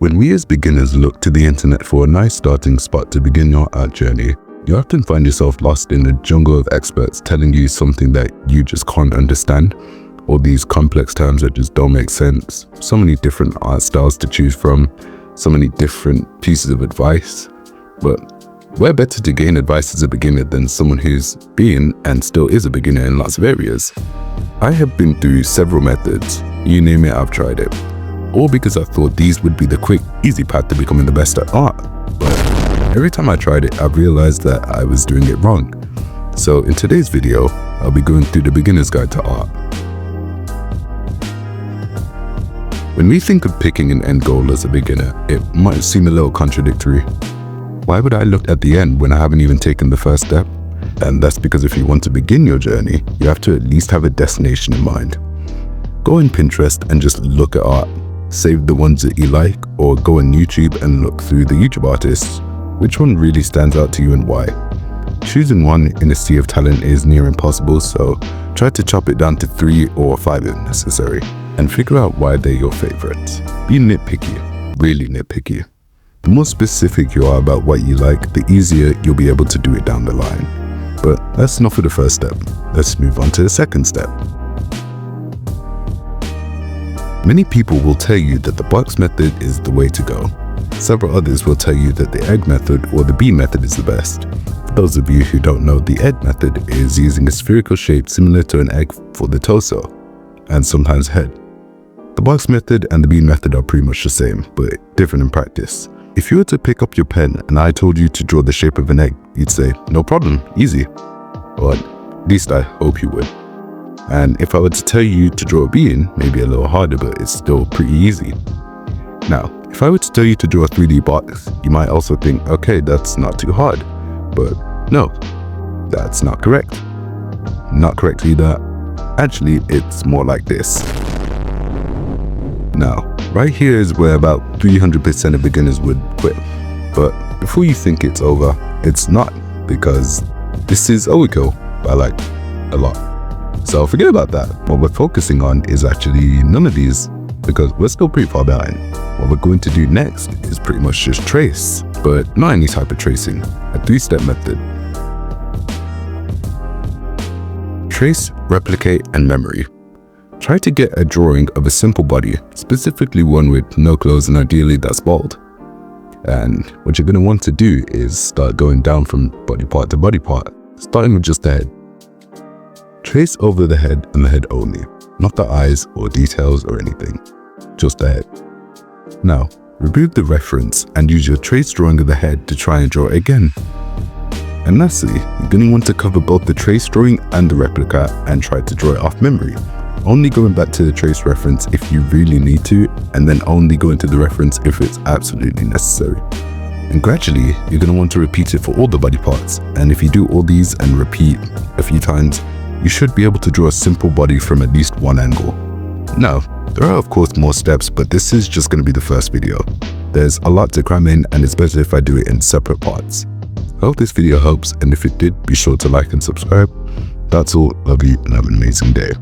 When we as beginners look to the internet for a nice starting spot to begin your art journey, you often find yourself lost in a jungle of experts telling you something that you just can't understand. All these complex terms that just don't make sense. So many different art styles to choose from. So many different pieces of advice. But where better to gain advice as a beginner than someone who's been and still is a beginner in lots of areas? I have been through several methods. You name it, I've tried it. All because I thought these would be the quick, easy path to becoming the best at art. But every time I tried it, I realized that I was doing it wrong. So in today's video, I'll be going through the beginner's guide to art. When we think of picking an end goal as a beginner, it might seem a little contradictory. Why would I look at the end when I haven't even taken the first step? And that's because if you want to begin your journey, you have to at least have a destination in mind. Go on Pinterest and just look at art. Save the ones that you like, or go on YouTube and look through the YouTube artists. Which one really stands out to you and why? Choosing one in a sea of talent is near impossible, so try to chop it down to 3 or 5 if necessary, and figure out why they're your favorites. Be nitpicky, really nitpicky. The more specific you are about what you like, the easier you'll be able to do it down the line. But that's not for the first step. Let's move on to the second step. Many people will tell you that the box method is the way to go. Several others will tell you that the egg method or the bee method is the best. For those of you who don't know, the egg method is using a spherical shape similar to an egg for the torso, and sometimes head. The box method and the bee method are pretty much the same, but different in practice. If you were to pick up your pen and I told you to draw the shape of an egg, you'd say, no problem, easy. Or at least I hope you would. And if I were to tell you to draw a being, maybe a little harder, but it's still pretty easy. Now, if I were to tell you to draw a 3D box, you might also think, okay, that's not too hard. But no, that's not correct. Not correct either. Actually, it's more like this. Now, right here is where about 300% of beginners would quit. But before you think it's over, it's not, because this is overkill by like a lot. So forget about that. What we're focusing on is actually none of these, because we're still pretty far behind. What we're going to do next is pretty much just trace, but not any type of tracing, a 3-step method. Trace, replicate, and memory. Try to get a drawing of a simple body, specifically one with no clothes and ideally that's bald. And what you're going to want to do is start going down from body part to body part, starting with just the head. Trace over the head and the head only, not the eyes or details or anything, just the head. Now, remove the reference and use your trace drawing of the head to try and draw it again. And lastly, you're going to want to cover both the trace drawing and the replica and try to draw it off memory. Only going back to the trace reference if you really need to, and then only go into the reference if it's absolutely necessary. And gradually, you're going to want to repeat it for all the body parts. And if you do all these and repeat a few times, you should be able to draw a simple body from at least one angle. Now, there are of course more steps, but this is just going to be the first video. There's a lot to cram in, and it's better if I do it in separate parts. I hope this video helps, and if it did, be sure to like and subscribe. That's all, love you, and have an amazing day.